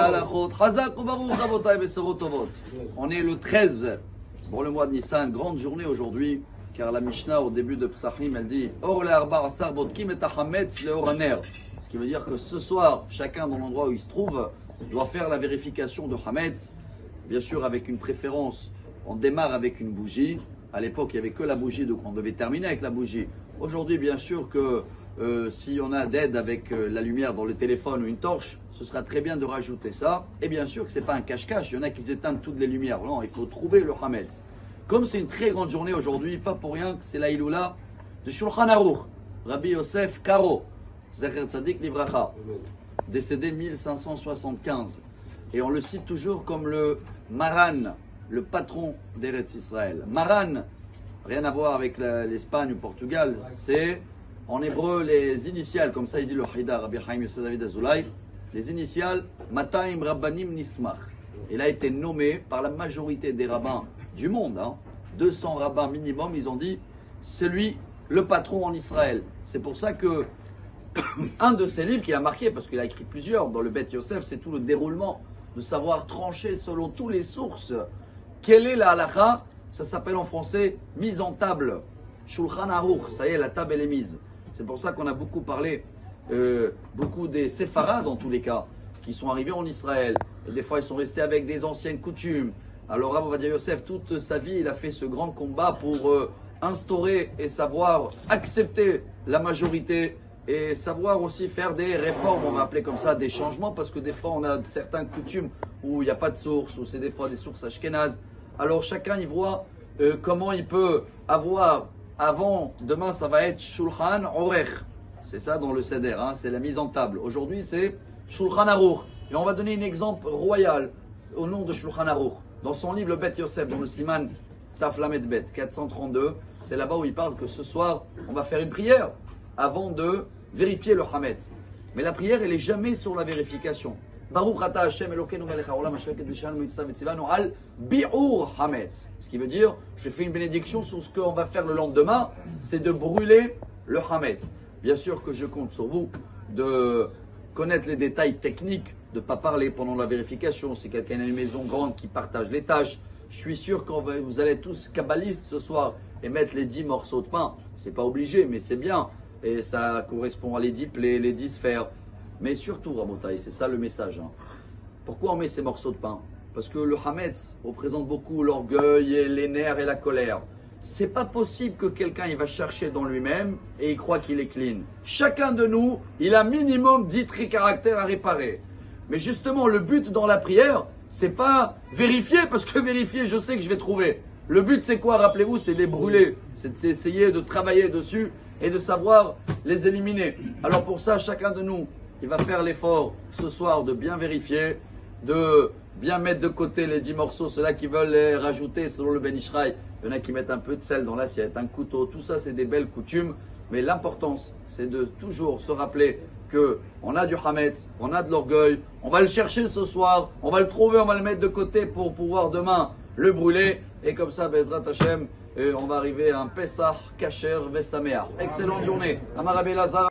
halachot. Chazak ubaruch rabotai besorot tovot. On est le 13 pour le mois de Nissan, grande journée aujourd'hui, car la Mishnah au début de Psachim, elle dit Or le arba asar bodkim et hametz le oraner. Ce qui veut dire que ce soir, chacun dans l'endroit où il se trouve doit faire la vérification de hametz, bien sûr avec une préférence. On démarre avec une bougie. À l'époque, il n'y avait que la bougie, donc on devait terminer avec la bougie. Aujourd'hui, bien sûr que si on a d'aide avec la lumière dans le téléphone ou une torche, ce sera très bien de rajouter ça. Et bien sûr que ce n'est pas un cache-cache. Il y en a qui éteignent toutes les lumières. Non, il faut trouver le hametz. Comme c'est une très grande journée aujourd'hui, pas pour rien que c'est la Iloula de Shulchan Aruch, Rabbi Yosef Karo, Zecher Tzadik Livracha, décédé 1575. Et on le cite toujours comme le Maran, le patron d'Eretz Israël. Maran, rien à voir avec l'Espagne ou le Portugal, c'est en hébreu les initiales, comme ça il dit le Haïda, Rabbi Chaim Yosef David Azoulay, les initiales Mataim Rabbanim Nismach. Il a été nommé par la majorité des rabbins du monde, 200 rabbins minimum, ils ont dit c'est lui le patron en Israël. C'est pour ça que un de ses livres qu'il a marqué, parce qu'il a écrit plusieurs dans le Bet Yosef, c'est tout le déroulement de savoir trancher selon toutes les sources. Quelle est la halakha? Ça s'appelle en français mise en table. Shulchan Aruch, ça y est, la table elle est mise. C'est pour ça qu'on a beaucoup parlé, beaucoup des séfarades en tous les cas, qui sont arrivés en Israël. Et des fois ils sont restés avec des anciennes coutumes. Alors Rav Ovadia Yosef, toute sa vie, il a fait ce grand combat pour instaurer et savoir accepter la majorité et savoir aussi faire des réformes, on va appeler comme ça, des changements, parce que des fois on a certaines coutumes où il n'y a pas de source, où c'est des fois des sources ashkénazes. Alors chacun y voit comment il peut avoir, avant, demain ça va être Shulchan Orech, c'est ça dans le Seder, c'est la mise en table. Aujourd'hui c'est Shulchan Aruch, et on va donner un exemple royal au nom de Shulchan Aruch. Dans son livre le Bet Yosef, dans le Siman Taf Lamed Bet 432, c'est là-bas où il parle que ce soir on va faire une prière avant de vérifier le hametz. Mais la prière, elle n'est jamais sur la vérification. Baruch ata Hashem Elokeinu melech haolam asher kedeshanu mitzvah v'tzivanu al bi'ur hametz. Ce qui veut dire, je fais une bénédiction sur ce qu'on va faire le lendemain, c'est de brûler le hametz. Bien sûr que je compte sur vous de connaître les détails techniques, de ne pas parler pendant la vérification. Si quelqu'un a une maison grande qui partage les tâches, je suis sûr que vous allez tous kabbalistes ce soir et mettre les 10 morceaux de pain. C'est pas obligé, mais c'est bien. Et ça correspond à les 10 plaies, les 10 sphères. Mais surtout, Rabotai, c'est ça le message. Pourquoi on met ces morceaux de pain? Parce que le hametz représente beaucoup l'orgueil et les nerfs et la colère. C'est pas possible que quelqu'un il va chercher dans lui-même et il croit qu'il est clean. Chacun de nous, il a minimum 10 caractères à réparer. Mais justement, le but dans la prière, c'est pas vérifier, parce que vérifier, je sais que je vais trouver. Le but, c'est quoi? Rappelez-vous, c'est les brûler. C'est d'essayer de travailler dessus et de savoir les éliminer. Alors pour ça, chacun de nous, il va faire l'effort ce soir de bien vérifier, de bien mettre de côté les 10 morceaux, ceux-là qui veulent les rajouter selon le Ben Ishraï. Il y en a qui mettent un peu de sel dans l'assiette, un couteau, tout ça c'est des belles coutumes. Mais l'importance, c'est de toujours se rappeler qu'on a du hametz, on a de l'orgueil, on va le chercher ce soir, on va le trouver, on va le mettre de côté pour pouvoir demain le brûler. Et comme ça, Bezrat Hashem, on va arriver à un Pesach Kasher Vesameach. Excellente journée. Amar Rabbi Elazar.